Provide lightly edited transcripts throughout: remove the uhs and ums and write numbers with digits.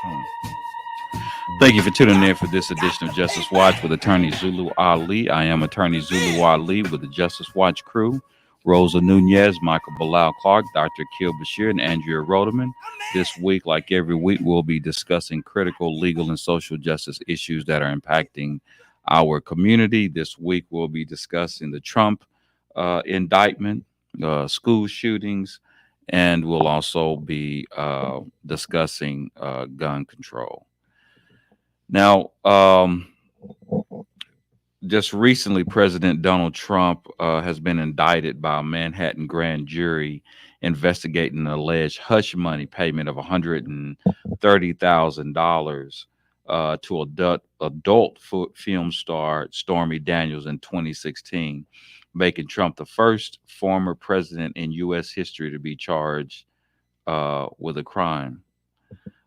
Trump. Thank you for tuning in for this edition of Justice Watch with Attorney Zulu Ali. I am Attorney Zulu Ali with the Justice Watch crew. Rosa Nunez, Michael Bilal Clark, Dr. Akil Bashir, and Andrea Rodeman. This week, like every week, we'll be discussing critical legal and social justice issues that are impacting our community. This week, we'll be discussing the Trump indictment, school shootings, and we'll also be discussing gun control. Now, just recently, President Donald Trump has been indicted by a Manhattan grand jury investigating an alleged hush money payment of $130,000 to adult film star Stormy Daniels in 2016, making Trump the first former president in U.S. history to be charged with a crime.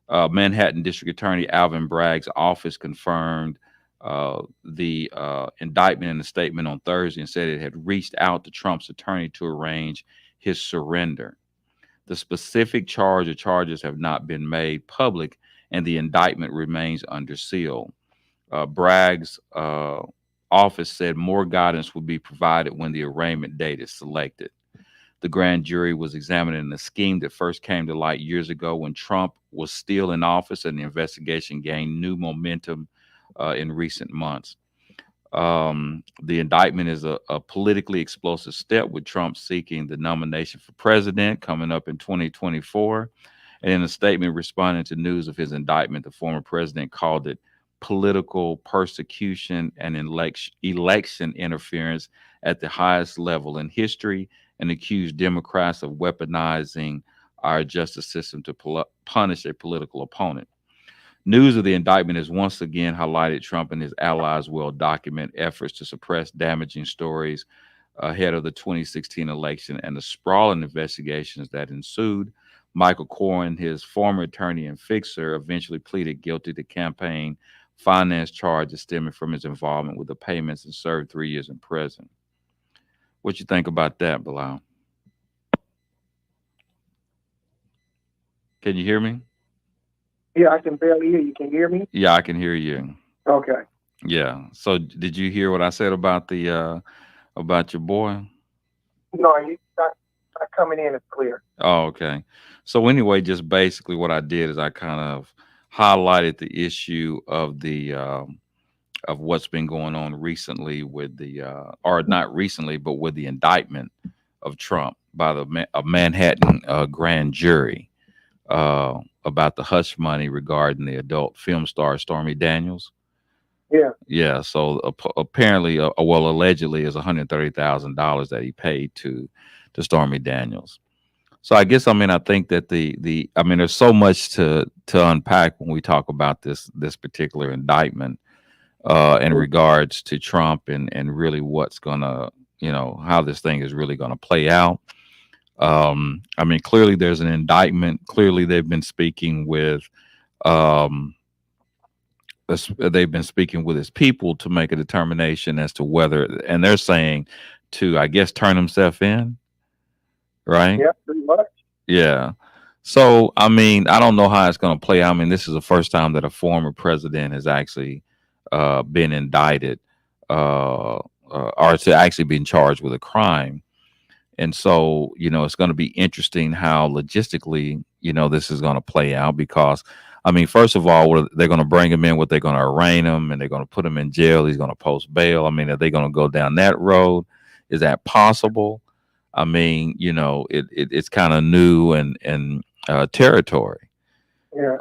Manhattan District Attorney Alvin Bragg's office confirmed the indictment in a statement on Thursday and said it had reached out to Trump's attorney to arrange his surrender. The specific charge or charges have not been made public, and the indictment remains under seal. Bragg's office said more guidance will be provided when the arraignment date is selected. The grand jury was examining a scheme that first came to light years ago when Trump was still in office, and the investigation gained new momentum in recent months. The indictment is a politically explosive step, with Trump seeking the nomination for president coming up in 2024. And in a statement responding to news of his indictment, the former president called it political persecution and election interference at the highest level in history, and accused Democrats of weaponizing our justice system to punish a political opponent. News of the indictment has once again highlighted Trump and his allies' well-documented efforts to suppress damaging stories ahead of the 2016 election and the sprawling investigations that ensued. Michael Cohen, his former attorney and fixer, eventually pleaded guilty to campaign finance charges stemming from his involvement with the payments and served 3 years in prison. What you think about that, Bilal? Can you hear me? Yeah, I can barely hear you. Can you hear me? Yeah, I can hear you. Okay. Yeah. So did you hear what I said about the about your boy? No, you not coming in as clear. Oh, okay. So anyway, just basically what I did is I kind of highlighted the issue of the of what's been going on recently with the or not recently, but with the indictment of Trump by the Manhattan grand jury about the hush money regarding the adult film star Stormy Daniels. Yeah. Yeah. So apparently, well, allegedly, is $130,000 that he paid to Stormy Daniels. So I guess I think that there's so much to unpack when we talk about this particular indictment in regards to Trump and really what's gonna, how this thing is really gonna play out. Clearly there's an indictment. Clearly they've been speaking with his people to make a determination as to whether, and they're saying to, I guess, turn himself in, right? Yeah, pretty much. Yeah. So I don't know how it's going to play out. This is the first time that a former president has actually been indicted or to actually been charged with a crime. And so, it's going to be interesting how logistically, this is going to play out because, first of all, they're going to bring him in, they're going to arraign him, and they're going to put him in jail. He's going to post bail. Are they going to go down that road? Is that possible? It's kind of new and territory. Yeah.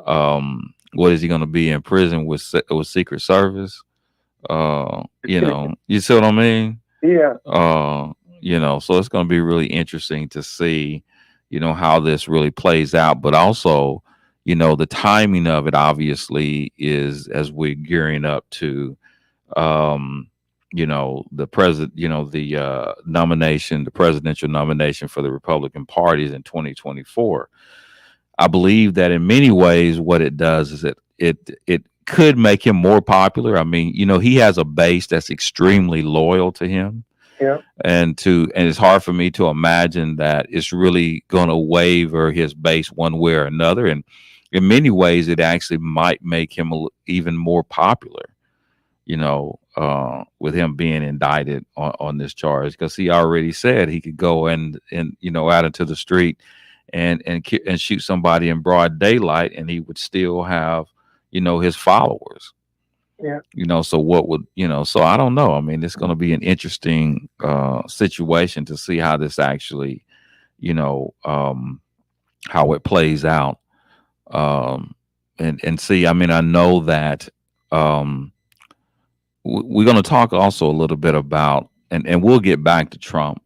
What is he going to be in prison with Secret Service? You see what I mean? Yeah. So it's going to be really interesting to see, how this really plays out. But also, the timing of it obviously is as we're gearing up to, the president, the nomination, the presidential nomination for the Republican parties in 2024. I believe that in many ways, what it does is it could make him more popular. He has a base that's extremely loyal to him. Yeah. And it's hard for me to imagine that it's really going to waver his base one way or another. And in many ways, it actually might make him even more popular, with him being indicted on this charge, because he already said he could go and out into the street and shoot somebody in broad daylight, and he would still have his followers. Yeah. So what would So I don't know. I mean, it's going to be an interesting situation to see how this actually, how it plays out. And see, I mean, I know that um, we're going to talk also a little bit about, and we'll get back to Trump,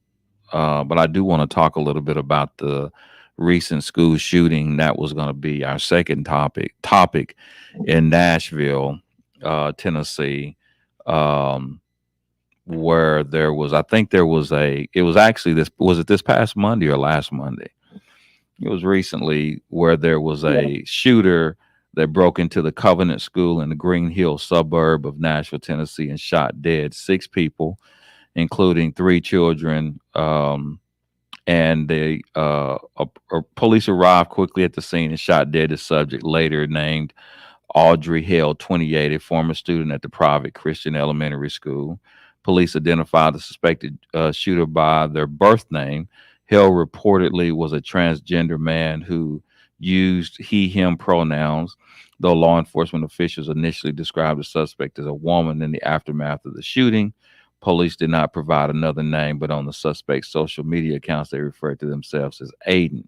but I do want to talk a little bit about the recent school shooting. That was going to be our second topic in Nashville, Tennessee, um, where there was, I think there was it was actually this past Monday or last Monday? It was recently, where there was Yeah. a shooter that broke into the Covenant School in the Green Hill suburb of Nashville, Tennessee, and shot dead 6 people, including 3 children. And police arrived quickly at the scene and shot dead the subject, later named Audrey Hale, 28, a former student at the private Christian elementary school. Police identified the suspected shooter by their birth name. Hale reportedly was a transgender man who used he, him pronouns, though law enforcement officials initially described the suspect as a woman. In the aftermath of the shooting, police did not provide another name, but on the suspect's social media accounts, they referred to themselves as Aiden.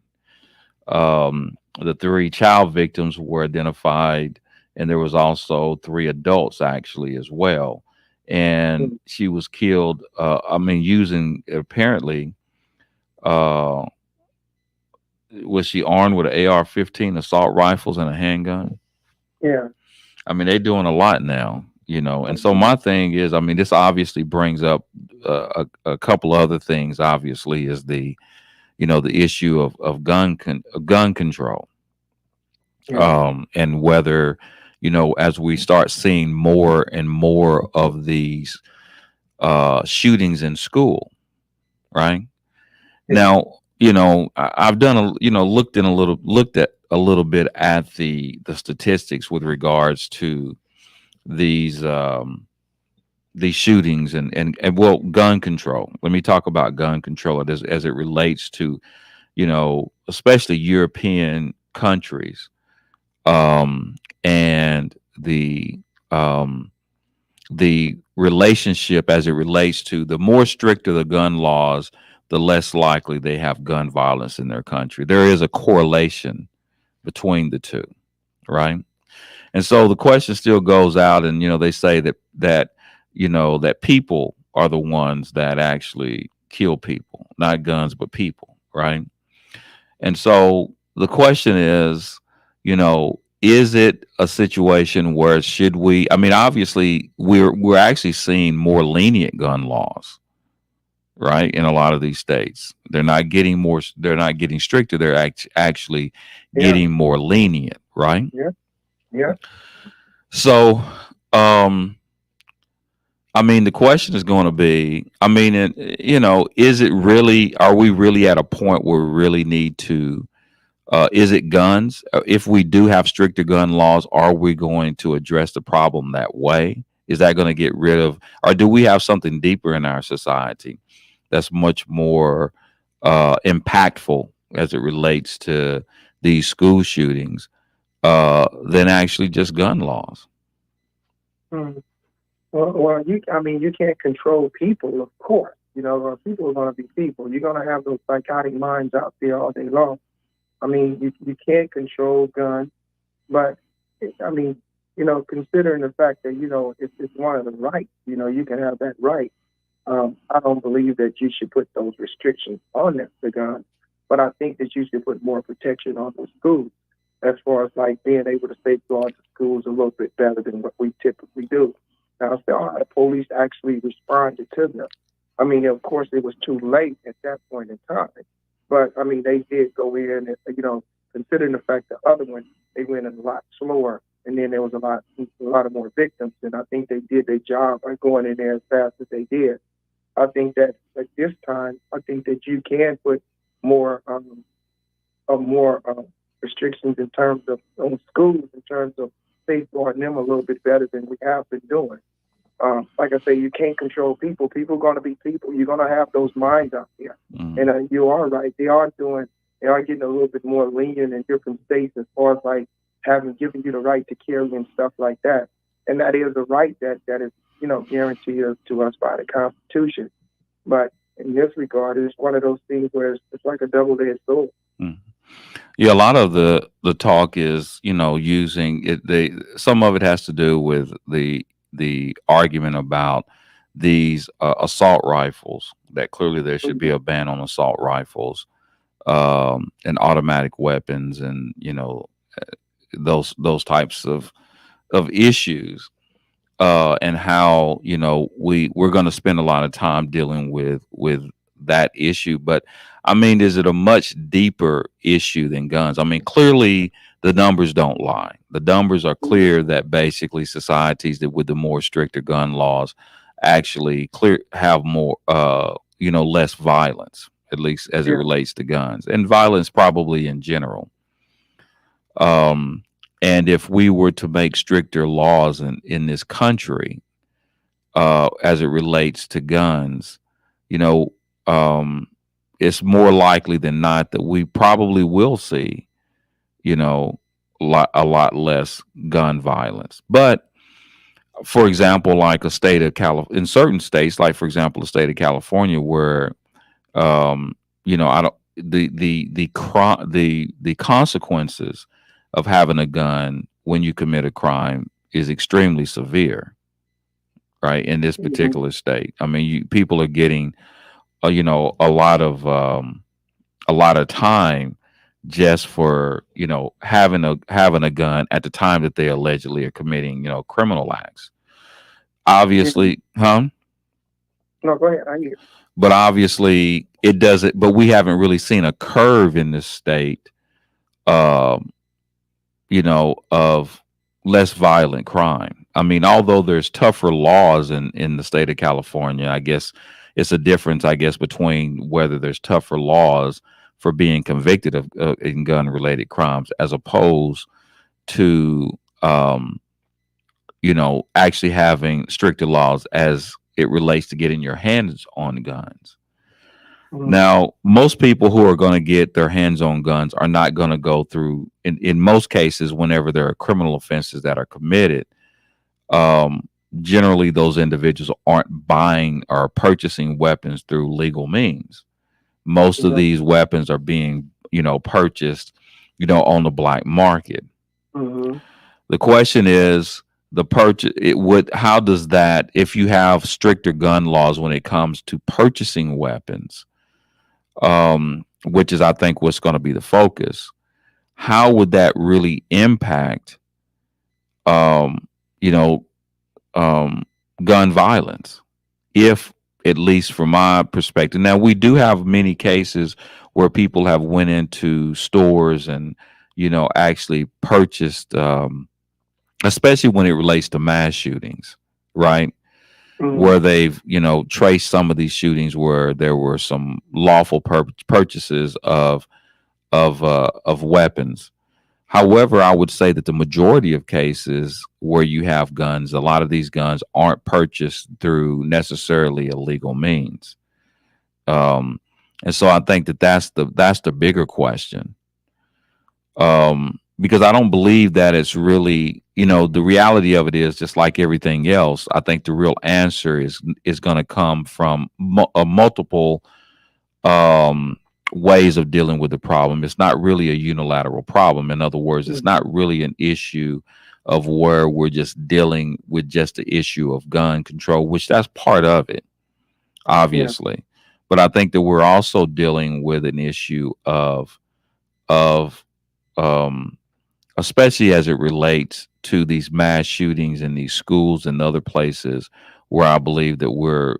The 3 child victims were identified, and there was also 3 adults actually as well. And Mm. she was killed. I mean, using apparently, uh, was she armed with an AR-15 assault rifles and a handgun? Yeah. I mean, they're doing a lot now, And so Mhm. my thing is, I mean, this obviously brings up a couple other things. Obviously, is the issue of gun control, Yeah. and whether as we start seeing more and more of these shootings in school, right Yeah. now, I've done looked at a little bit at the statistics with regards to these these shootings and well, gun control. Let me talk about gun control as it relates to especially European countries, and um, the relationship as it relates to the more stricter the gun laws, the less likely they have gun violence in their country. There is a correlation between the two, right? And so the question still goes out, and they say that people are the ones that actually kill people, not guns, but people, right? And so the question is it a situation where should we? I mean, obviously, we're actually seeing more lenient gun laws, right? In a lot of these states, they're not getting more. They're not getting stricter. They're actually Yeah. getting more lenient, right? Yeah. Yeah. So, um, I mean, the question is going to be, I mean, is it really? Are we really at a point where we really need to? Is it guns? If we do have stricter gun laws, are we going to address the problem that way? Is that going to get rid of, or do we have something deeper in our society that's much more impactful as it relates to these school shootings than actually just gun laws? Mm. Well, I mean, you can't control people, of course. People are going to be people. You're going to have those psychotic minds out there all day long. I mean, you can't control guns, but I mean, considering the fact that it's one of the rights, you can have that right. I don't believe that you should put those restrictions on the gun, but I think that you should put more protection on the schools, as far as like being able to safeguard the schools a little bit better than what we typically do. Now, so the police actually responded to them. I mean, of course, it was too late at that point in time, but I mean, they did go in, and considering the fact the other one they went in a lot slower, and then there was a lot of more victims, and I think they did their job by going in there as fast as they did. I think that at this time, I think that you can put more, more restrictions in terms of on schools, in terms of safeguarding them a little bit better than we have been doing. Like I say, you can't control people. People are going to be people. You're going to have those minds out there. Mm. And you are right. They are getting a little bit more lenient in different states as far as like having given you the right to carry and stuff like that. And that is a right that is, guaranteed to us by the Constitution. But in this regard, it's one of those things where it's like a double-edged sword. Mm. Yeah, a lot of the talk is, using it. Some of it has to do with the argument about these assault rifles. That clearly there should be Mhm. a ban on assault rifles, and automatic weapons, and those types of issues, and how we're going to spend a lot of time dealing with that issue. But I mean, is it a much deeper issue than guns? I mean, clearly the numbers don't lie. The numbers are clear that basically societies that with the more stricter gun laws actually clear have more less violence, at least as it Yeah. relates to guns, and violence probably in general. um and if we were to make stricter laws in this country, as it relates to guns, you know, um, it's more likely than not that we probably will see, you know, a lot less gun violence. But for example, like a state of in certain states, like for example, the state of California, where um, I don't the consequences of having a gun when you commit a crime is extremely severe, right? In this Mhm. particular state, I mean, people are getting, a lot of time just for having a gun at the time that they allegedly are committing criminal acts. Mhm. Obviously, huh? No, go ahead. I hear. But obviously, it doesn't. But we haven't really seen a curve in this state, um, of less violent crime. I mean, although there's tougher laws in the state of California, I guess it's a difference, I guess, between whether there's tougher laws for being convicted of in gun related crimes as opposed to, actually having stricter laws as it relates to getting your hands on guns. Mhm. Now, most people who are going to get their hands on guns are not going to go through, in most cases, whenever there are criminal offenses that are committed, um, generally those individuals aren't buying or purchasing weapons through legal means. Most of Yeah. these weapons are being, purchased, on the black market. Mhm. The question is the purchase. How does that, if you have stricter gun laws when it comes to purchasing weapons, which is, I think, what's going to be the focus. How would that really impact, um, you know, um, gun violence? If, at least from my perspective, now we do have many cases where people have went into stores and, actually purchased, especially when it relates to mass shootings, right? Mhm. Where they've traced some of these shootings where there were some lawful purchases of weapons. However, I would say that the majority of cases where you have guns, a lot of these guns aren't purchased through necessarily illegal means. Um, and so I think that that's the bigger question. Because I don't believe that it's really, the reality of it is just like everything else. I think the real answer is going to come from multiple um, ways of dealing with the problem. It's not really a unilateral problem. In other words, it's not Mhm. really an issue of where we're just dealing with just the issue of gun control, which that's part of it, Yeah. obviously. But I think that we're also dealing with an issue of um, especially as it relates to these mass shootings in these schools and other places where I believe that we're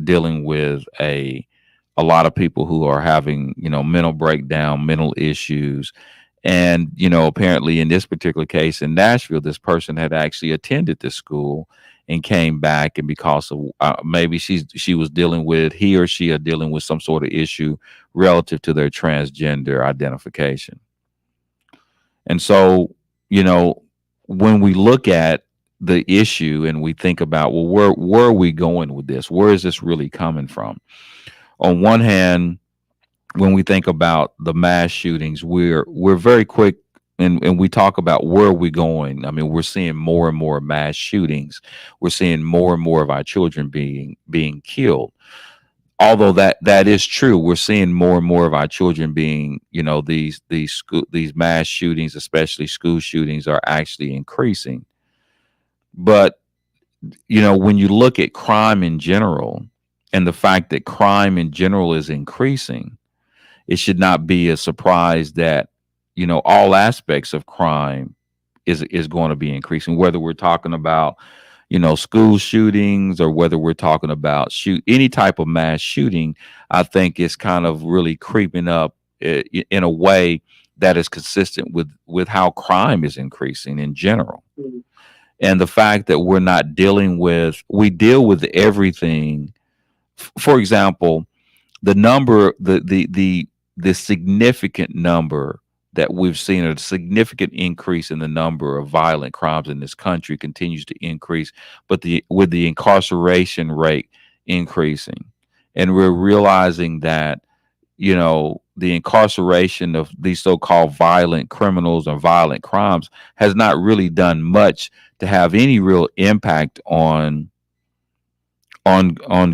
dealing with a lot of people who are having, mental breakdown, mental issues. And, apparently in this particular case in Nashville, this person had actually attended this school and came back. And because of maybe she was dealing with, he or she are dealing with some sort of issue relative to their transgender identification. And so, you know, when we look at the issue and we think about, well, where are we going with this? Where is this really coming from? On one hand, when we think about the mass shootings, we're very quick, and we talk about where are we going. I mean, we're seeing more and more mass shootings. We're seeing more and more of our children being killed. Although that is true, we're seeing more and more of our children being, these mass shootings, especially school shootings, are actually increasing. But when you look at crime in general, and the fact that crime in general is increasing, it should not be a surprise that all aspects of crime is going to be increasing, whether we're talking about school shootings, or whether we're talking about shoot any type of mass shooting. I think it's kind of really creeping up in a way that is consistent with how crime is increasing in general. Mhm. And the fact that we deal with everything. For example, the number the significant number that we've seen, a significant increase in the number of violent crimes in this country, continues to increase, but with the incarceration rate increasing, and we're realizing that the incarceration of these so-called violent criminals or violent crimes has not really done much to have any real impact on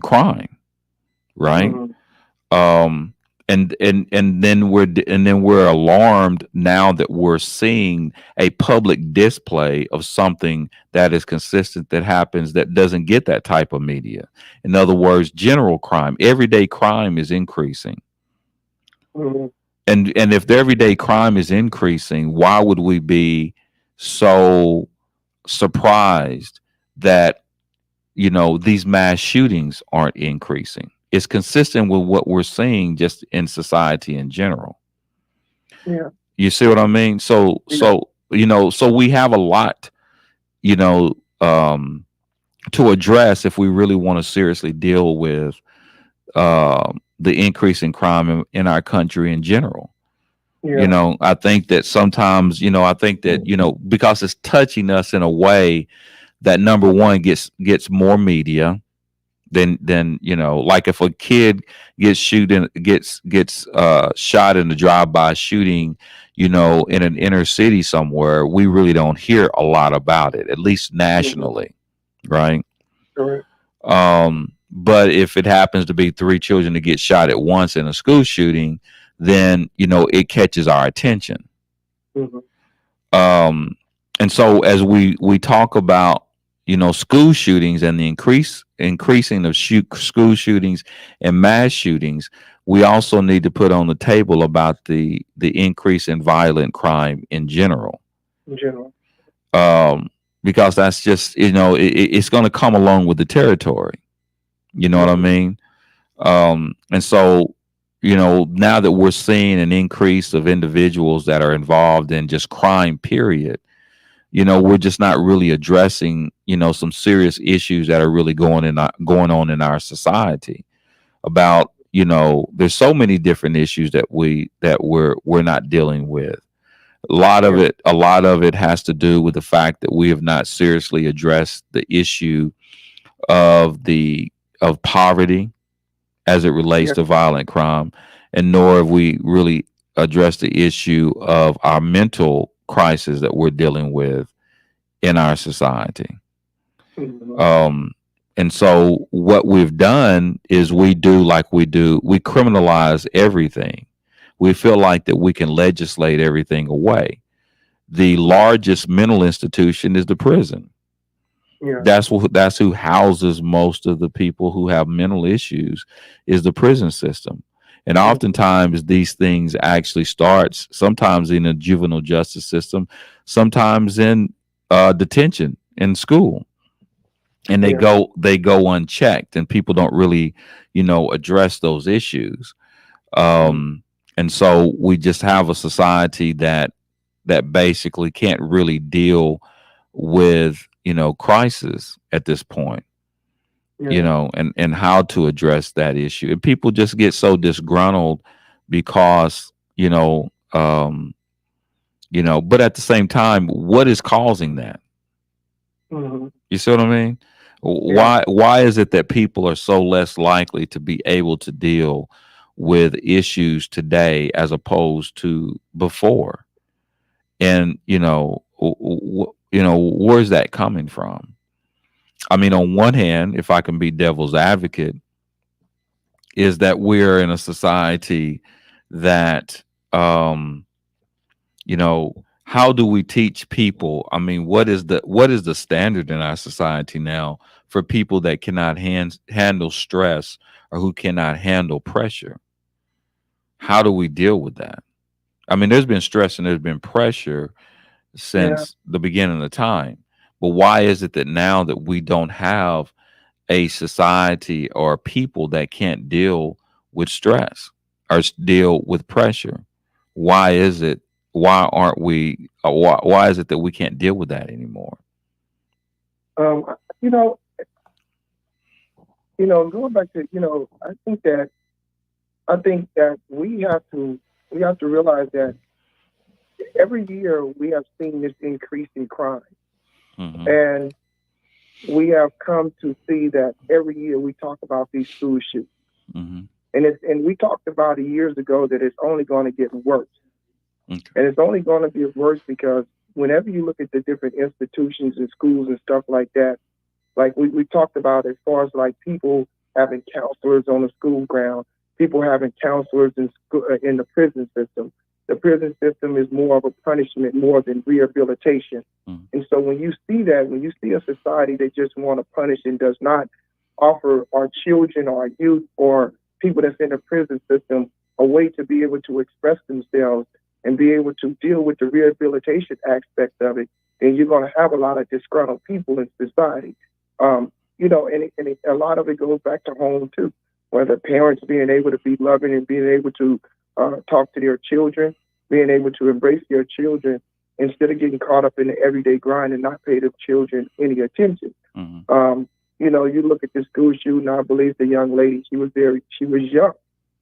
crime, right? Mhm. um and then we're alarmed now that we're seeing a public display of something that is consistent, that happens, that doesn't get that type of media. In other words, general crime, everyday crime is increasing. Mhm. And if the everyday crime is increasing, why would we be so surprised that these mass shootings aren't increasing? It's consistent with what we're seeing just in society in general. Yeah. You see what I mean? So Yeah. so we have a lot, you know, um, to address if we really want to seriously deal with the increase in crime in our country in general. Yeah. I think that sometimes, I think that because it's touching us in a way that, number one, gets more media than like if a kid gets shot in a drive-by shooting, in an inner city somewhere, we really don't hear a lot about it, at least Mhm. nationally, right? Correct. But if it happens to be three children that get shot at once in a school shooting, then it catches our attention. Mhm. um and so as we talk about school shootings and the increasing of school shootings and mass shootings, we also need to put on the table about the increase in violent crime in general. In general. um because that's just it's going to come along with the territory. You know what I Mhm. mean? And so now that we're seeing an increase of individuals that are involved in just crime, period, we're just not really addressing some serious issues that are really going on in our society. About there's so many different issues that we're not dealing with. Yeah. A lot of it has to do with the fact that we have not seriously addressed the issue of the of poverty as it relates Yeah. to violent crime, and nor have we really addressed the issue of our mental crisis that we're dealing with in our society. Mhm. Um, and so what we've done is we criminalize everything. We feel like that we can legislate everything away. The largest mental institution is the prison. Yeah. That's who houses most of the people who have mental issues, is the prison system. And Mhm. oftentimes these things actually starts sometimes in the juvenile justice system, sometimes in detention in school, and they Yeah. go unchecked, and people don't really address those issues. Mhm. And so we just have a society that basically can't really deal with crisis at this point, Yeah. and how to address that issue. And people just get so disgruntled because But at the same time, what is causing that? Hmm. You see what I mean? Yeah. Why is it that people are so less likely to be able to deal with issues today as opposed to before? And where's that coming from? I mean, on one hand, if I can be devil's advocate, is that we're in a society that um how do we teach people? I mean, what is the standard in our society now for people that cannot handle stress or who cannot handle pressure? How do we deal with that? I mean, there's been stress and there's been pressure Yeah. since the beginning of time. But why is it that now that we don't have a society or people that can't deal with stress or deal with pressure? Why is it? Why aren't we? Why is it that we can't deal with that anymore? Um, you know, going back to, I think that we have to realize that every year we have seen this increase in crime, Hmm. and we have come to see that every year we talk about these school shootings, Hmm. and we talked about it years ago that it's only going to get worse, Okay. and it's only going to get worse because whenever you look at the different institutions and schools and stuff like that, like we talked about as far as like people having counselors on the school ground, people having counselors in school, in the prison system. The prison system is more of a punishment more than rehabilitation. Mm-hmm. And so when you see that, when you see a society that just want to punish and does not offer our children or our youth or people that's in the prison system a way to be able to express themselves and be able to deal with the rehabilitation aspect of it, then you're going to have a lot of disgruntled people in society. A lot of it goes back to home too, where the parents being able to be loving and being able to talk to their children, being able to embrace their children instead of getting caught up in the everyday grind and not pay the children any attention. Mm-hmm. You look at the school shooting. I believe the young lady, she was young,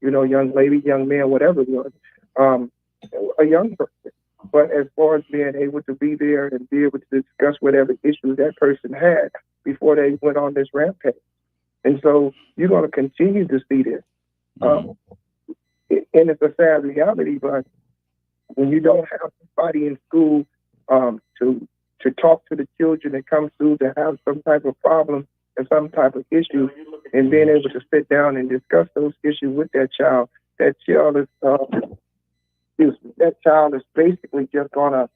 young lady, young man, whatever it was, um, a young person. But as far as being able to be there and be able to discuss whatever issues that person had before they went on this rampage. And so you're going to continue to see this. Mm-hmm. Um, and it's a sad reality, but when you don't have somebody in school to talk to the children that come through that have some type of problem and some type of issue, and being able to sit down and discuss those issues with that child is that child is basically just gonna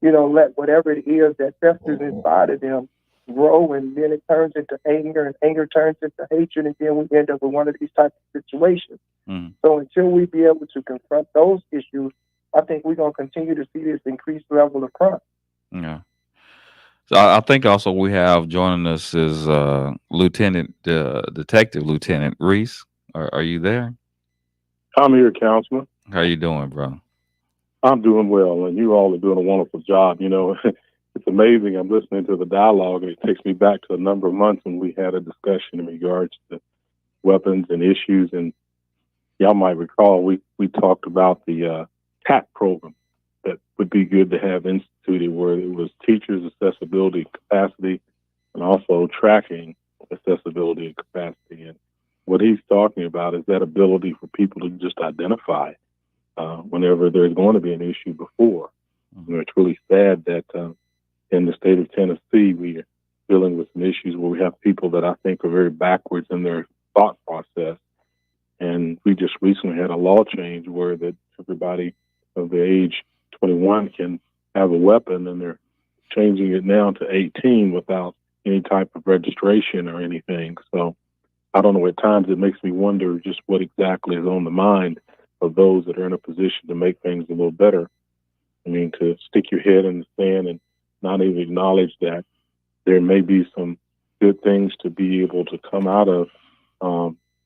let whatever it is that festers inside of them grow, and then it turns into anger, and anger turns into hatred, and then we end up with one of these types of situations. Mm-hmm. So until we be able to confront those issues, I think we're going to continue to see this increased level of crime. Yeah. So I think also we have joining us is Detective Lieutenant Reese. Are you there? I'm here, Councilman. How you doing, bro? I'm doing well, and you all are doing a wonderful job. It's amazing. I'm listening to the dialogue, and it takes me back to a number of months when we had a discussion in regards to weapons and issues. And y'all might recall we talked about the TAP program that would be good to have instituted, where it was teachers' accessibility capacity and also tracking accessibility and capacity. And what he's talking about is that ability for people to just identify whenever there's going to be an issue before. It's really sad that in the state of Tennessee, we are dealing with some issues where we have people that I think are very backwards in their thought process. And we just recently had a law change where that everybody of the age 21 can have a weapon, and they're changing it now to 18 without any type of registration or anything. So I don't know, at times it makes me wonder just what exactly is on the mind of those that are in a position to make things a little better. I mean, to stick your head in the sand and not even acknowledge that there may be some good things to be able to come out of,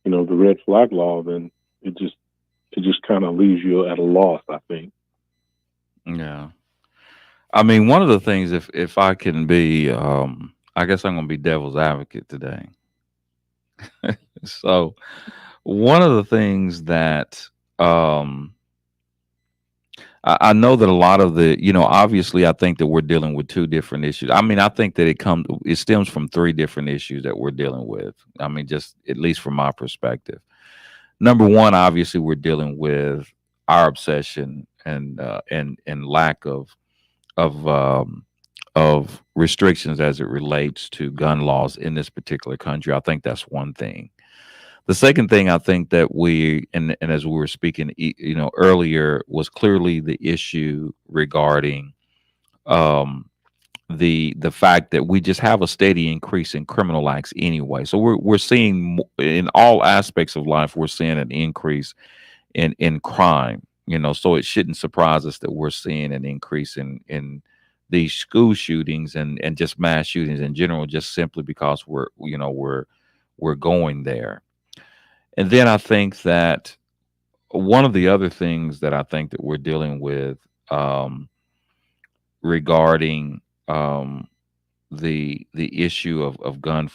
the red flag law, then it just kind of leaves you at a loss, I think. Yeah. I mean, one of the things, if I can be, I guess I'm going to be devil's advocate today. So, one of the things that um, I know that a lot of obviously, I think that we're dealing with two different issues. I mean, I think that it stems from three different issues that we're dealing with. I mean, just at least from my perspective. Number one, obviously, we're dealing with our obsession and lack of of restrictions as it relates to gun laws in this particular country. I think that's one thing. The second thing I think that and as we were speaking, earlier, was clearly the issue regarding um, the fact that we just have a steady increase in criminal acts anyway. So we're seeing in all aspects of life, we're seeing an increase in crime. So it shouldn't surprise us that we're seeing an increase in these school shootings and just mass shootings in general, just simply because we're going there. And then I think that one of the other things that I think that we're dealing with, regarding the issue of gun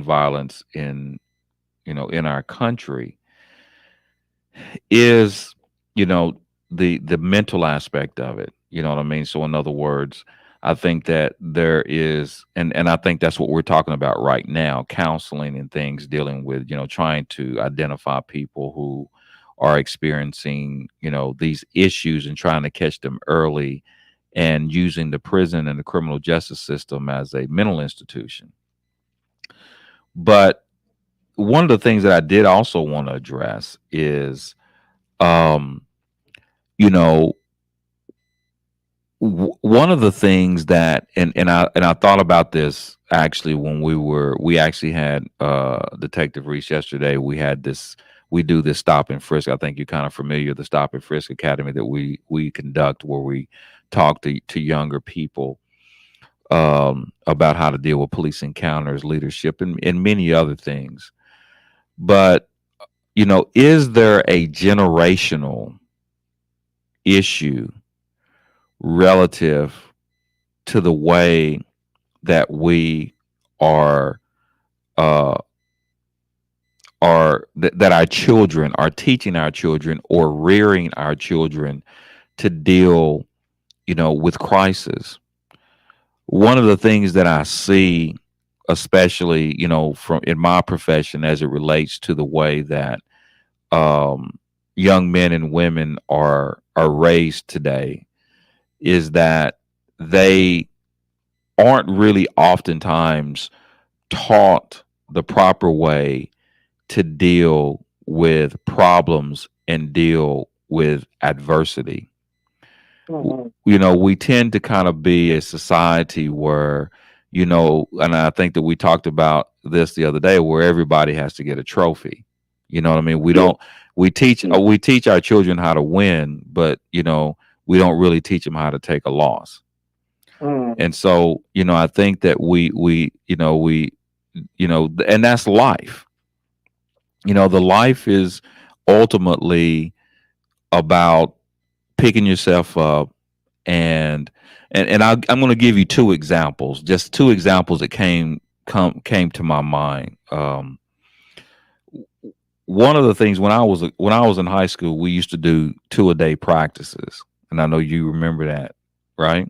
violence in our country, is you know the mental aspect of it. You know what I mean? So in other words, I think that there is, and I think that's what we're talking about right now, counseling and things, dealing with trying to identify people who are experiencing these issues and trying to catch them early, and using the prison and the criminal justice system as a mental institution. But one of the things that I did also want to address is, um, you know, one of the things that, and I thought about this actually when we actually had Detective Reese yesterday. We do this stop and frisk. I think you're kind of familiar with the Stop and Frisk Academy that we conduct, where we talk to younger people about how to deal with police encounters, leadership, and many other things. But is there a generational issue relative to the way that we are uh that our children are teaching our children or rearing our children to deal with crisis? One of the things that I see, especially from in my profession, as it relates to the way that um young men and women are raised today, is that they aren't really oftentimes taught the proper way to deal with problems and deal with adversity. Mm-hmm. We tend to kind of be a society where, and I think that we talked about this the other day, where everybody has to get a trophy. You know what I mean? We Yeah. don't, we teach our children how to win, but, we don't really teach them how to take a loss. Mm-hmm. And so, I think that and that's life. The life is ultimately about picking yourself up, and I'm going to give you two examples, just two examples that came to my mind. One of the things, when I was in high school, we used to do 2-a-day practices, and I know you remember that, right?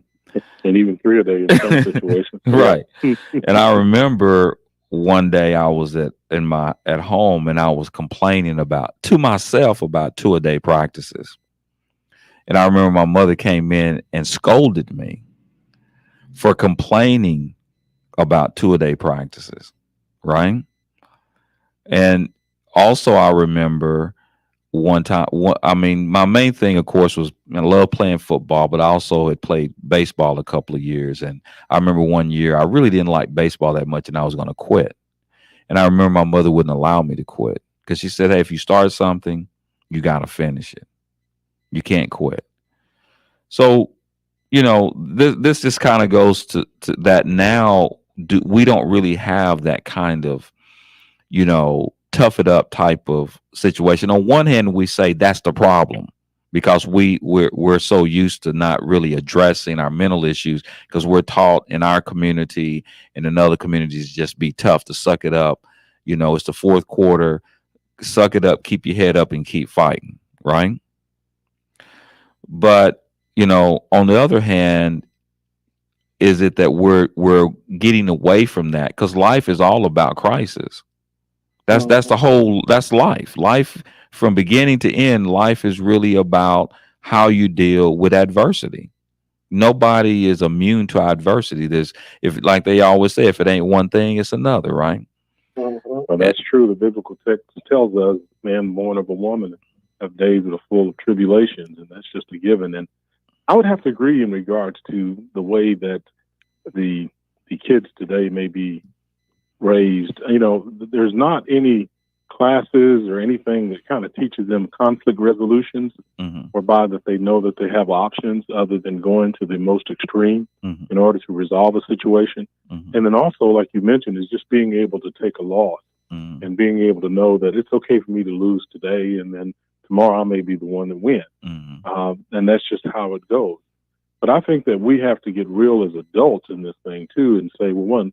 And even 3 a day in some situations. Yeah. Right. And I remember one day I was at home, and I was complaining about to myself about 2-a-day practices. And I remember my mother came in and scolded me for complaining about 2-a-day practices, right? And also I remember one time, I mean, my main thing, of course, was I love playing football, but I also had played baseball a couple of years. And I remember one year I really didn't like baseball that much, and I was going to quit. And I remember my mother wouldn't allow me to quit, because she said, "Hey, if you start something, you got to finish it. You can't quit." So, this just kind of goes to that now. We don't really have that kind of tough it up type of situation. On one hand, we say that's the problem, because we're so used to not really addressing our mental issues, because we're taught in our community and in other communities, just be tough, to suck it up. It's the fourth quarter, suck it up, keep your head up, and keep fighting, right? But On the other hand, is it that we're getting away from that? Because life is all about crisis. That's the Mhm. whole, that's life. Life from beginning to end, life is really about how you deal with adversity. Nobody is immune to adversity. There's, if, like they always say, if it ain't one thing, it's another, right? Mhm. Well, that's true. The biblical text tells us, man born of a woman have days that are full of tribulations, and that's just a given. And I would have to agree in regards to the way that the the kids today may be raised. There's not any classes or anything that kind of teaches them conflict resolutions, Mm-hmm. whereby that they know that they have options other than going to the most extreme Mm-hmm. in order to resolve a situation. Mm-hmm. And then also, like you mentioned, is just being able to take a loss Mm-hmm. and being able to know that it's okay for me to lose today, and then tomorrow I may be the one that wins. Mm-hmm. And that's just how it goes. But I think that we have to get real as adults in this thing too, and say, well, one,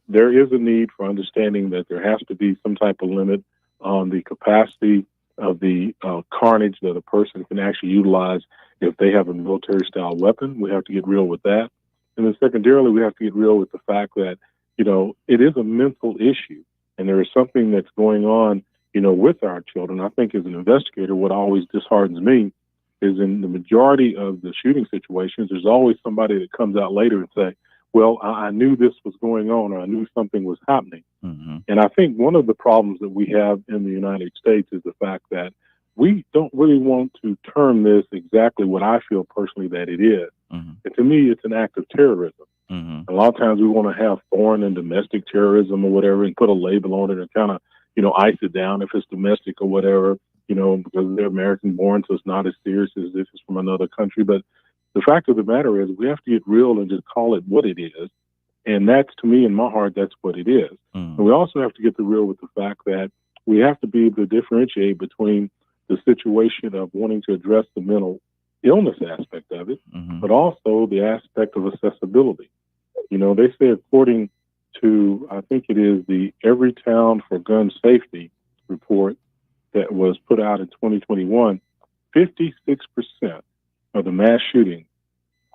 there is a need for understanding that there has to be some type of limit on the capacity of the carnage that a person can actually utilize if they have a military style weapon. We have to get real with that. And then secondarily, we have to get real with the fact that, it is a mental issue, and there is something that's going on, with our children. I think as an investigator, what always disheartens me is in the majority of the shooting situations, there's always somebody that comes out later and say, well, I knew this was going on, or I knew something was happening. Mm-hmm. And I think one of the problems that we have in the United States is the fact that we don't really want to term this exactly what I feel personally that it is. Mm-hmm. And to me, it's an act of terrorism. Mm-hmm. A lot of times we want to have foreign and domestic terrorism or whatever and put a label on it and kind of, ice it down if it's domestic or whatever, because they're American born, so it's not as serious as if it's from another country. But the fact of the matter is we have to get real and just call it what it is. And that's, to me, in my heart, that's what it is. Mm-hmm. And we also have to get the real with the fact that we have to be able to differentiate between the situation of wanting to address the mental illness aspect of it, Mm-hmm. but also the aspect of accessibility. They say according to, I think it is the Every Town for Gun Safety report that was put out in 2021, 56% of the mass shootings,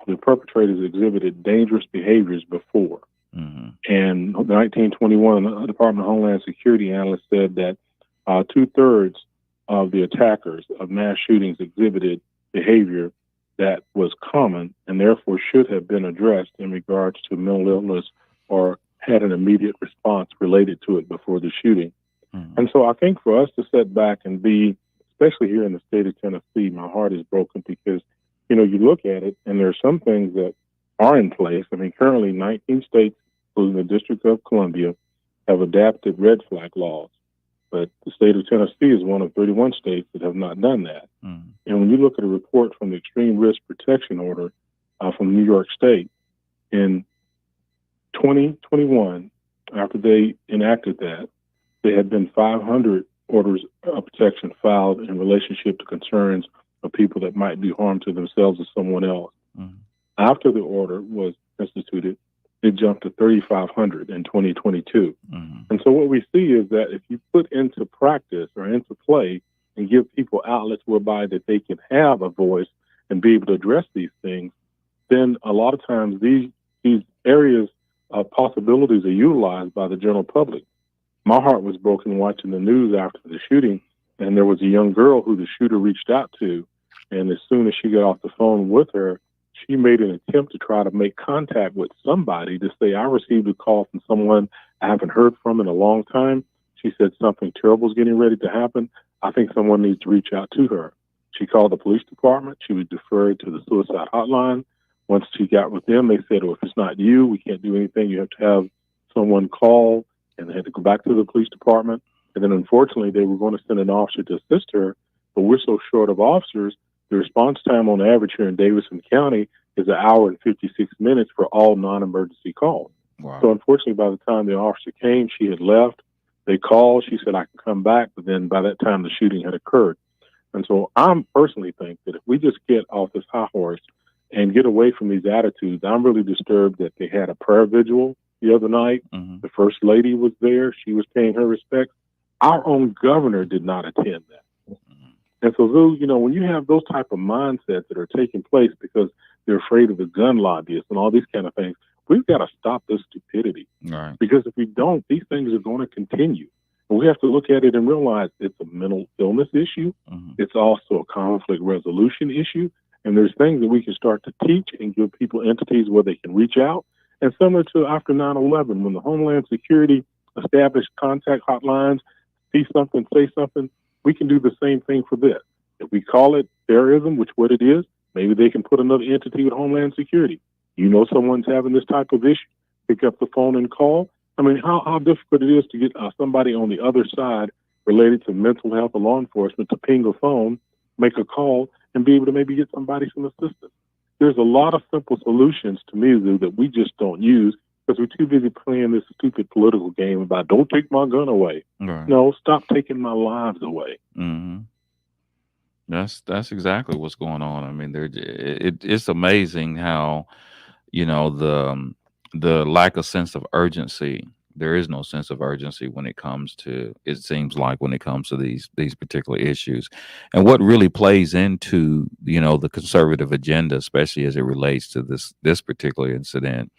the perpetrators exhibited dangerous behaviors before. Mm-hmm. And in 1921, the Department of Homeland Security analyst said that 2/3 of the attackers of mass shootings exhibited behavior that was common and therefore should have been addressed in regards to mental illness or had an immediate response related to it before the shooting. Mm-hmm. And so I think for us to sit back and be, especially here in the state of Tennessee, my heart is broken because, you look at it and there are some things that are in place. I mean, currently 19 states, including the District of Columbia, have adapted red flag laws. But the state of Tennessee is one of 31 states that have not done that. Mm-hmm. And when you look at a report from the Extreme Risk Protection Order from New York State, in 2021, after they enacted that, there had been 500 orders of protection filed in relationship to concerns of people that might do harm to themselves or someone else. Mm-hmm. After the order was instituted, it jumped to 3,500 in 2022. Mm-hmm. And so what we see is that if you put into practice or into play and give people outlets whereby that they can have a voice and be able to address these things, then a lot of times these areas of possibilities are utilized by the general public. My heart was broken watching the news after the shooting, and there was a young girl who the shooter reached out to, and as soon as she got off the phone with her, she made an attempt to try to make contact with somebody to say, I received a call from someone I haven't heard from in a long time. She said something terrible is getting ready to happen. I think someone needs to reach out to her. She called the police department. She was deferred to the suicide hotline. Once she got with them, they said, well, if it's not you, we can't do anything. You have to have someone call, and they had to go back to the police department. And then unfortunately, they were going to send an officer to assist her, but we're so short of officers. The response time on average here in Davidson County is 1 hour and 56 minutes for all non-emergency calls. Wow. So unfortunately, by the time the officer came, she had left. They called. She said, I can come back. But then by that time, the shooting had occurred. And so I personally think that if we just get off this high horse and get away from these attitudes, I'm really disturbed that they had a prayer vigil the other night. Mm-hmm. The First Lady was there. She was paying her respects. Our own governor did not attend that. Mm-hmm. And so those, when you have those type of mindsets that are taking place because they're afraid of the gun lobbyists and all these kind of things, we've got to stop this stupidity. Right. Because if we don't, these things are going to continue. And we have to look at it and realize it's a mental illness issue. It's also a conflict resolution issue. And there's things that we can start to teach and give people entities where they can reach out. And similar to after 9/11, when the Homeland Security established contact hotlines, see something, say something, we can do the same thing for this. If we call it terrorism, which what it is, maybe they can put another entity with Homeland Security. Someone's having this type of issue, pick up the phone and call. I mean, how difficult it is to get somebody on the other side related to mental health or law enforcement to ping a phone, make a call, and be able to maybe get somebody some assistance. There's a lot of simple solutions to me, Lou, that we just don't use because we're too busy playing this stupid political game about don't take my gun away. Right. No, stop taking my lives away. Mm-hmm. That's exactly what's going on. I mean, it's amazing how the lack of sense of urgency. There is no sense of urgency when it comes to. It seems like when it comes to these particular issues, and what really plays into the conservative agenda, especially as it relates to this particular incident,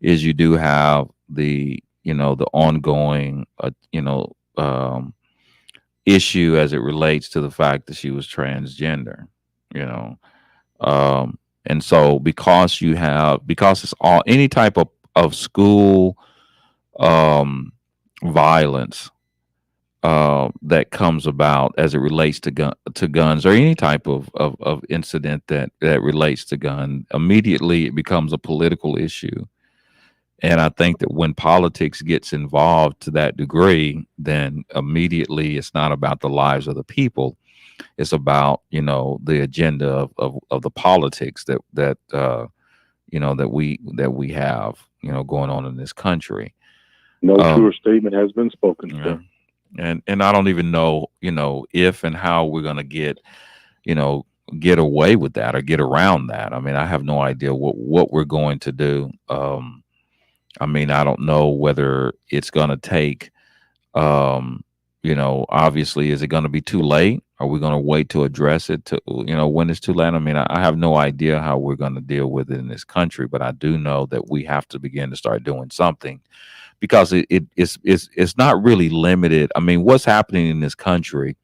is you do have the ongoing issue as it relates to the fact that she was transgender, you know. And so because it's all any type of school violence that comes about as it relates to guns or any type of incident that relates to gun, immediately it becomes a political issue. And I think that when politics gets involved to that degree, then immediately it's not about the lives of the people. It's about the agenda of the politics that we have going on in this country. No truer statement has been spoken, Yeah. sir. And I don't even know if and how we're going to get away with that or get around that. I mean, I have no idea what we're going to do. I mean, I don't know whether it's going to take, obviously, is it going to be too late? Are we going to wait to address it to, when it's too late? I mean, I have no idea how we're going to deal with it in this country, but I do know that we have to begin to start doing something because it's not really limited. I mean, what's happening in this country,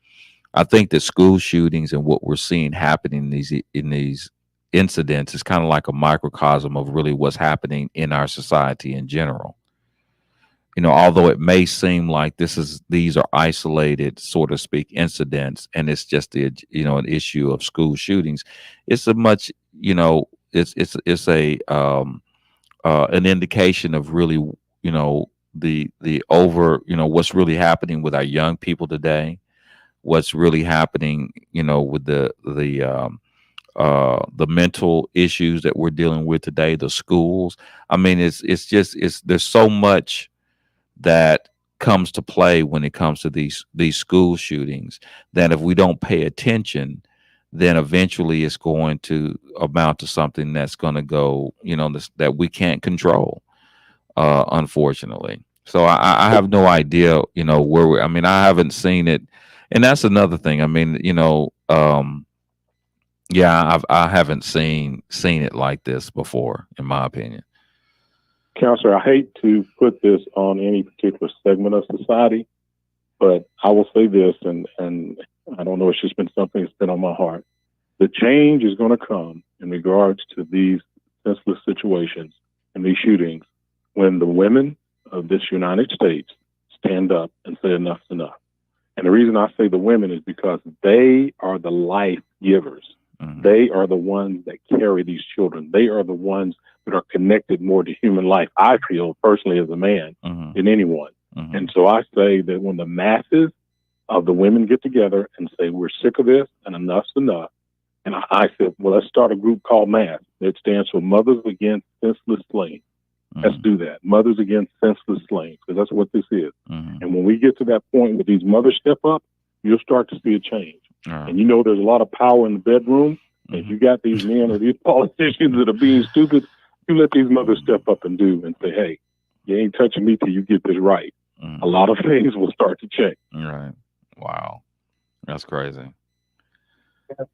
I think that school shootings and what we're seeing happening in these incidents is kind of like a microcosm of really what's happening in our society in general. Although it may seem like these are isolated, so to speak, incidents, and it's just an issue of school shootings, it's a much, it's a an indication of really, the over, what's really happening with our young people today, what's really happening, with the mental issues that we're dealing with today, the schools. I mean, there's so much that comes to play when it comes to these school shootings that if we don't pay attention, then eventually it's going to amount to something that's going to go, that we can't control, unfortunately. So I have no idea, I mean, I haven't seen it. And that's another thing. I mean, yeah, I haven't seen it like this before, in my opinion. Counselor, I hate to put this on any particular segment of society, but I will say this, and I don't know, it's just been something that's been on my heart. The change is going to come in regards to these senseless situations and these shootings when the women of this United States stand up and say enough's enough. And the reason I say the women is because they are the life givers. Mm-hmm. They are the ones that carry these children. They are the ones that are connected more to human life, I feel personally as a man, mm-hmm. than anyone. Mm-hmm. And so I say that when the masses of the women get together and say, we're sick of this and enough's enough, and I said, well, let's start a group called MASS. It stands for Mothers Against Senseless Slaying. Mm-hmm. Let's do that. Mothers Against Senseless Slaying, because that's what this is. Mm-hmm. And when we get to that point where these mothers step up, you'll start to see a change. Uh-huh. And there's a lot of power in the bedroom. Mm-hmm. If you got these men or these politicians that are being stupid, you let these mothers step up and say, hey, you ain't touching me till you get this right. Mm-hmm. A lot of things will start to change. Right. Wow. That's crazy. Yeah,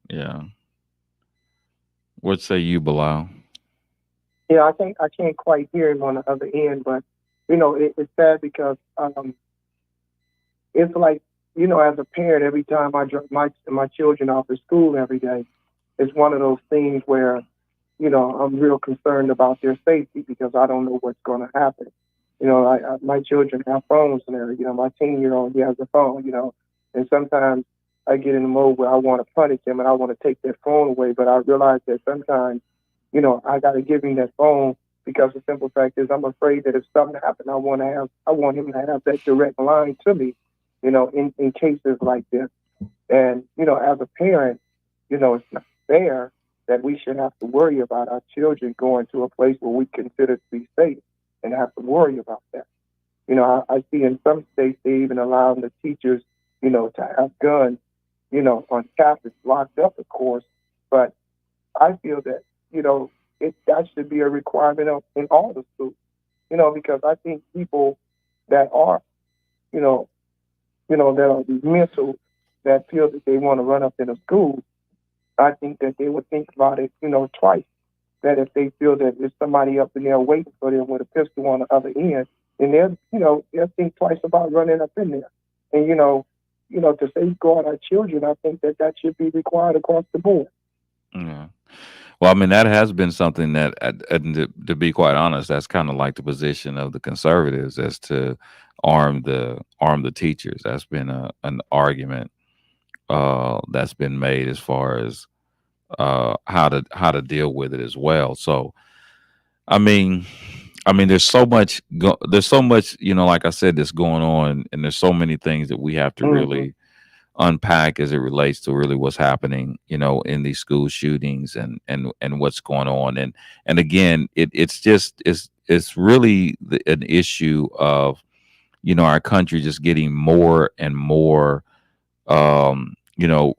Yeah. What say you, Bilal? yeah, I can't quite hear him on the other end, but it's sad because it's like, as a parent, every time I drop my children off at school every day, it's one of those things where I'm real concerned about their safety because I don't know what's going to happen. My children have phones and everything. My 10-year-old, he has a phone. And sometimes I get in the mode where I want to punish him and I want to take their phone away, but I realize that sometimes, I got to give him that phone because the simple fact is I'm afraid that if something happened, I want him to have that direct line to me, in cases like this. And, as a parent, it's not fair that we should have to worry about our children going to a place where we consider to be safe and have to worry about that. I see in some states they even allow the teachers, to have guns, on campus, locked up, of course. But I feel that, that should be a requirement in all the schools, because I think people that are, you know, that are mental, that feel that they want to run up in a school, I think that they would think about it, twice. That if they feel that there's somebody up in there waiting for them with a pistol on the other end, then they'll think twice about running up in there. And to safeguard our children, I think that should be required across the board. Yeah. Well, I mean, that has been something that, and to be quite honest, that's kind of like the position of the conservatives as to arm the teachers. That's been an argument that's been made as far as how to deal with it as well. So, I mean, there's so much, like I said, that's going on, and there's so many things that we have to Mm-hmm. really unpack as it relates to really what's happening, in these school shootings and what's going on. And again, it's really an issue of, our country just getting more and more, um, you know,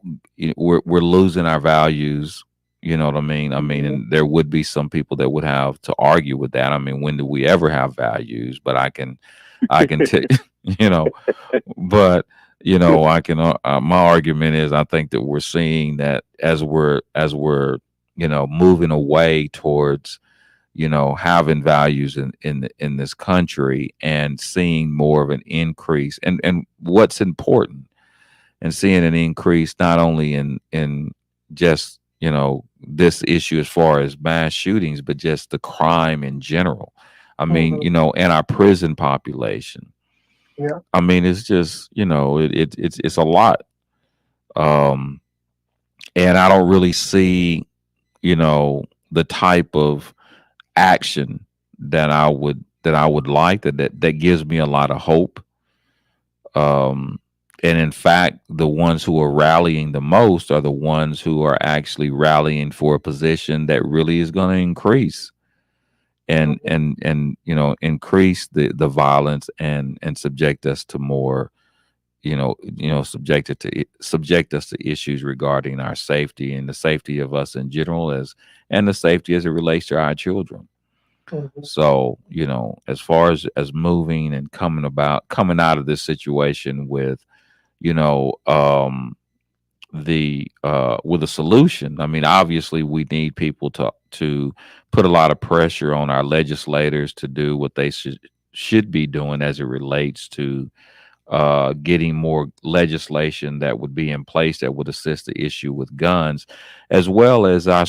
we're losing our values. You know what I mean? I mean, Mm-hmm. and there would be some people that would have to argue with that. I mean, when do we ever have values? But I can tell you know, but I can. My argument is, I think that we're seeing that as we're moving away towards having values in this country, and seeing more of an increase, and what's important, and seeing an increase not only in just this issue as far as mass shootings, but just the crime in general. I mean, Mm-hmm. and our prison population. Yeah. I mean, it's just it's a lot, um, and I don't really see the type of action that I would like, that gives me a lot of hope. Um, and in fact, the ones who are rallying the most are the ones who are actually rallying for a position that really is going to increase and Mm-hmm. and and increase the violence, and subject us to more, subject us to issues regarding our safety, and the safety of us in general, and the safety as it relates to our children. Mm-hmm. So, as far as moving and coming out of this situation with, you know, the with a solution. I mean, obviously we need people to put a lot of pressure on our legislators to do what they should be doing as it relates to getting more legislation that would be in place that would assist the issue with guns, as well as our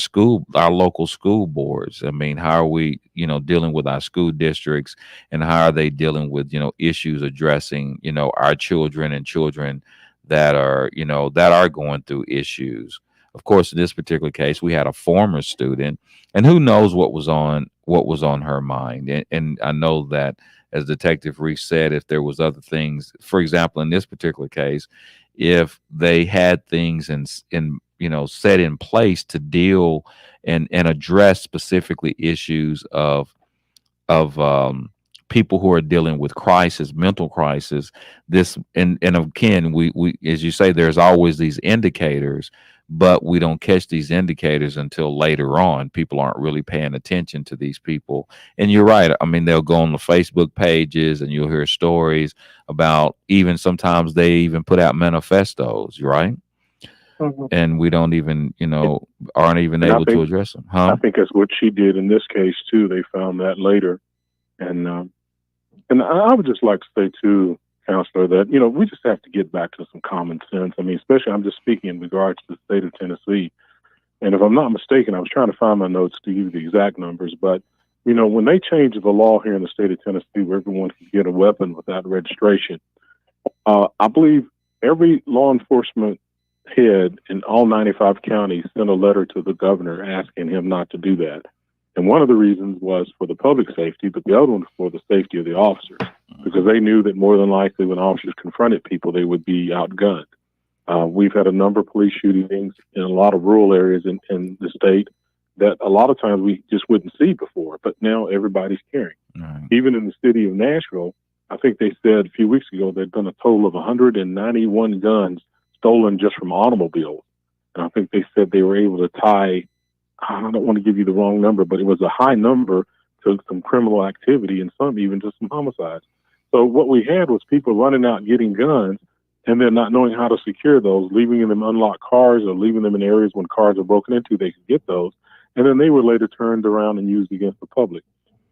local school boards. I mean, how are we, dealing with our school districts, and how are they dealing with, issues addressing, our children, and children that are going through issues. Of course, in this particular case, we had a former student, and who knows what was on her mind. And I know that, as Detective Reese said, if there was other things, for example, in this particular case, if they had things set in place to deal and address specifically issues of people who are dealing with crisis, mental crisis. This and again, we as you say, there's always these indicators, but we don't catch these indicators until later on. People aren't really paying attention to these people. And you're right. I mean, they'll go on the Facebook pages, and you'll hear stories about, even sometimes they even put out manifestos, right? Mhm. and we don't even, aren't even And able to address them, I huh? think that's what she did in this case too. They found that later, and I would just like to say too, Counselor, that we just have to get back to some common sense. I mean, especially I'm just speaking in regards to the state of Tennessee. And if I'm not mistaken, I was trying to find my notes to give you the exact numbers, but when they changed the law here in the state of Tennessee where everyone could get a weapon without registration, I believe every law enforcement head in all 95 counties sent a letter to the governor asking him not to do that. And one of the reasons was for the public safety, but the other one was for the safety of the officers, because they knew that more than likely when officers confronted people, they would be outgunned. We've had a number of police shootings in a lot of rural areas in the state that a lot of times we just wouldn't see before, but now everybody's carrying. Right. Even in the city of Nashville, I think they said a few weeks ago there'd been a total of 191 guns stolen just from automobiles. And I think they said they were able to tie, I don't want to give you the wrong number, but it was a high number to some criminal activity and some even to some homicides. So what we had was people running out getting guns and then not knowing how to secure those, leaving them in unlocked cars or leaving them in areas when cars are broken into, they could get those. And then they were later turned around and used against the public.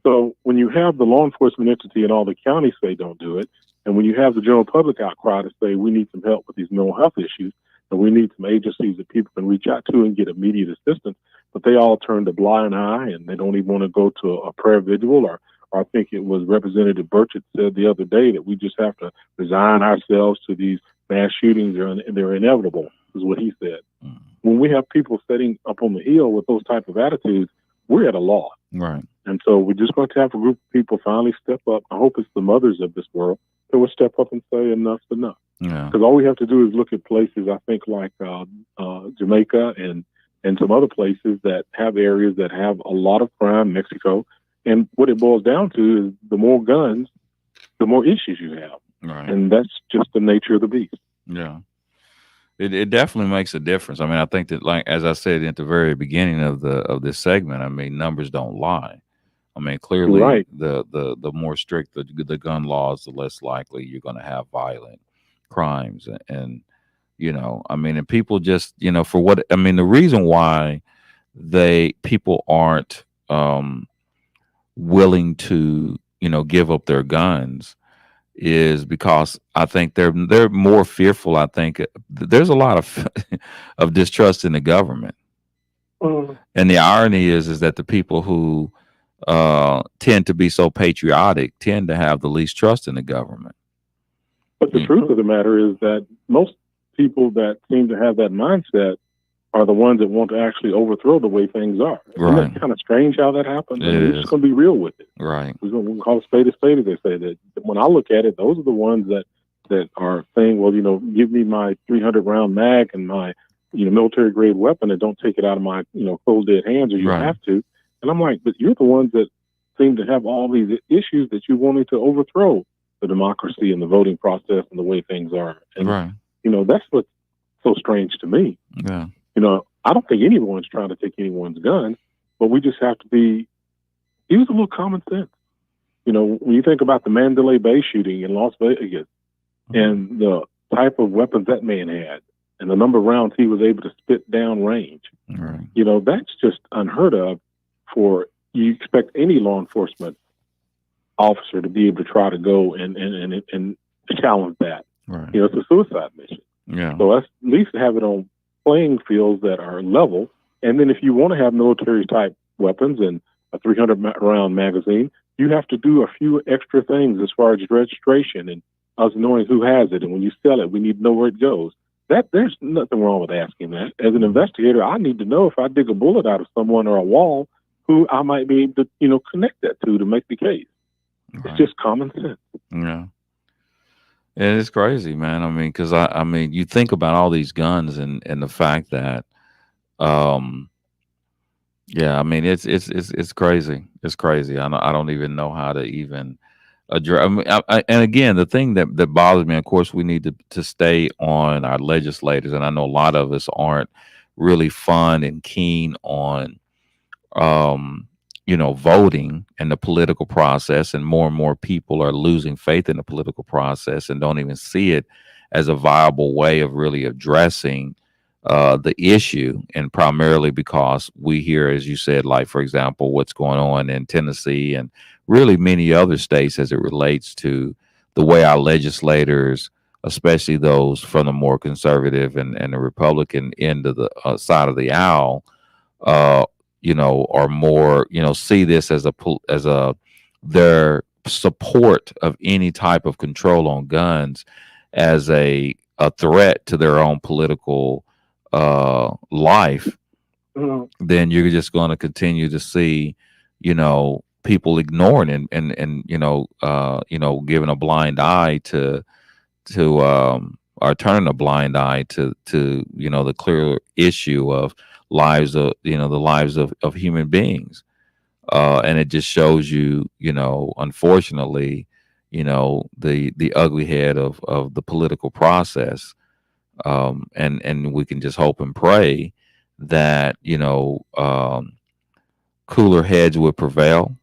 So when you have the law enforcement entity and all the counties say don't do it, and when you have the general public outcry to say we need some help with these mental health issues, and we need some agencies that people can reach out to and get immediate assistance, but they all turn a blind eye and they don't even want to go to a prayer vigil or I think it was Representative Burchett said the other day that we just have to resign ourselves to these mass shootings. They're inevitable, is what he said. Mm. When we have people sitting up on the hill with those type of attitudes, we're at a loss. Right. And so we're just going to have a group of people finally step up. I hope it's the mothers of this world that will step up and say enough's enough. Yeah. Because all we have to do is look at places, I think, like Jamaica and some other places that have areas that have a lot of crime, Mexico. And what it boils down to is the more guns, the more issues you have. Right. And that's just the nature of the beast. Yeah. It definitely makes a difference. I mean, I think that, like as I said at the very beginning of this segment, I mean, numbers don't lie. I mean, clearly, Right. the more strict the gun laws, the less likely you're going to have violent crimes, and I mean, and people just for what I mean, the reason why people aren't willing to give up their guns is because I think they're more fearful. I think there's a lot of of distrust in the government, Mm. and the irony is that the people who tend to be so patriotic tend to have the least trust in the government. But the truth of the matter is that most people that seem to have that mindset are the ones that want to actually overthrow the way things are. Right. Isn't that kind of strange how that happens? It We're is. just going to be real with it. Right. We're going to call a spade, as they say. That when I look at it, those are the ones that are saying, well, give me my 300-round mag and my military grade weapon and don't take it out of my cold dead hands or you Right. have to. And I'm like, but you're the ones that seem to have all these issues that you wanted to overthrow the democracy and the voting process and the way things are. And Right. that's what's so strange to me. Yeah. I don't think anyone's trying to take anyone's gun, but we just have to use a little common sense. When you think about the Mandalay Bay shooting in Las Vegas and the type of weapons that man had and the number of rounds he was able to spit down range, Right. That's just unheard of you expect any law enforcement officer to be able to try to go and challenge that. Right. It's a suicide mission. Yeah. So let's at least have it on playing fields that are level. And then if you want to have military type weapons and a 300-round magazine, you have to do a few extra things as far as registration and us knowing who has it. And when you sell it, we need to know where it goes. There's nothing wrong with asking that. As an investigator, I need to know if I dig a bullet out of someone or a wall, who I might be able to, connect that to make the case. Right. It's just common sense. Yeah. And it's crazy, man. I mean, because I mean, you think about all these guns and the fact that, yeah, I mean, it's crazy. It's crazy. I don't even know how to even address. I mean, and again, the thing that bothers me, of course, we need to stay on our legislators, and I know a lot of us aren't really fun and keen on, voting and the political process, and more people are losing faith in the political process and don't even see it as a viable way of really addressing the issue, and primarily because we hear, as you said, like for example, what's going on in Tennessee and really many other states as it relates to the way our legislators, especially those from the more conservative and the Republican end of the side of the aisle, uh, are more, see this as a their support of any type of control on guns as a threat to their own political life. Then you're just going to continue to see, people ignoring and giving a blind eye to or turning a blind eye to the clear issue of the lives of human beings. And it just shows you, unfortunately, the ugly head of the political process. And we can just hope and pray that, cooler heads would prevail.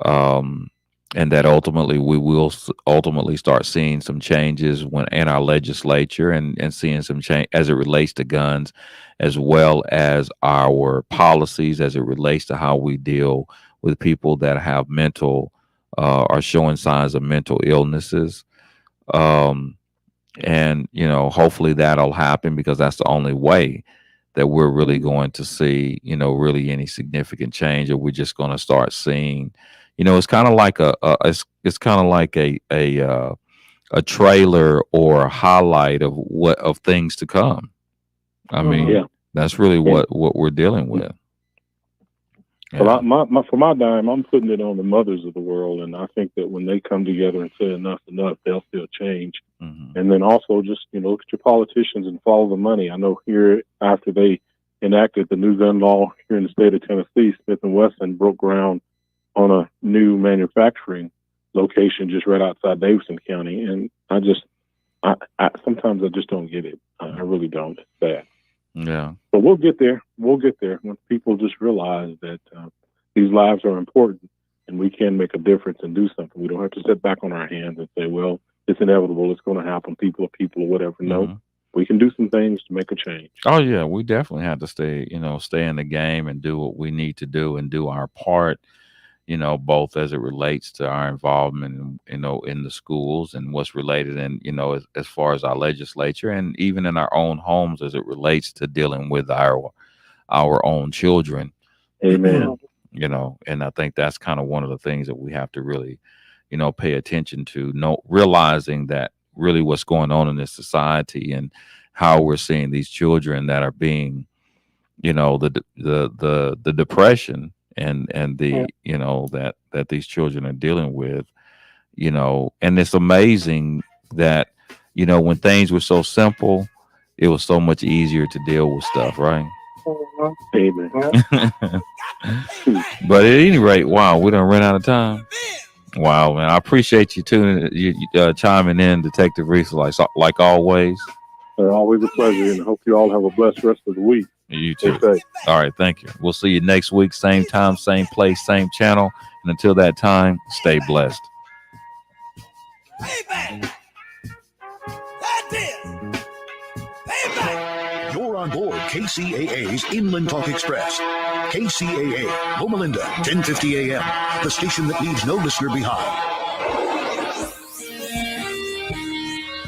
Um, and that ultimately we will ultimately start seeing some changes when in our legislature, and seeing some change as it relates to guns, as well as our policies as it relates to how we deal with people that have mental are showing signs of mental illnesses. um, and hopefully that'll happen, because that's the only way that we're really going to see really any significant change, or we're just going to start seeing, it's kind of like it's kind of like a trailer or a highlight of things to come. I mean, Yeah. that's really Yeah. what we're dealing with. Well, for my dime, I'm putting it on the mothers of the world, and I think that when they come together and say enough's enough, they'll feel change. Mhm. And then also just look at your politicians and follow the money. I know here after they enacted the new gun law here in the state of Tennessee, Smith and Wesson broke ground on a new manufacturing location just right outside Davidson County, and I sometimes I just don't get it. I really don't. It's sad. Yeah. But we'll get there. We'll get there when people just realize that these lives are important and we can make a difference and do something. We don't have to sit back on our hands and say, well, it's inevitable. It's going to happen. People are people or whatever. No, Mhm. we can do some things to make a change. Oh yeah, we definitely have to stay in the game and do what we need to do and do our part, both as it relates to our involvement, in the schools and what's related, and as far as our legislature, and even in our own homes as it relates to dealing with our own children. Amen. And I think that's kind of one of the things that we have to really, pay attention to, realizing that really what's going on in this society, and how we're seeing these children that are being, the depression and the that these children are dealing with. And it's amazing that when things were so simple, it was so much easier to deal with stuff, right? Amen. But at any rate, wow, we done ran out of time. Wow, man, I appreciate you chiming in, Detective Reese, like always. Always a pleasure, and I hope you all have a blessed rest of the week. You too. Stay safe. All right, thank you. We'll see you next week, same time, same place, same channel. And until that time, stay blessed. You're on board KCAA's Inland Talk Express. KCAA, Loma Linda, 1050 AM, the station that leaves no listener behind.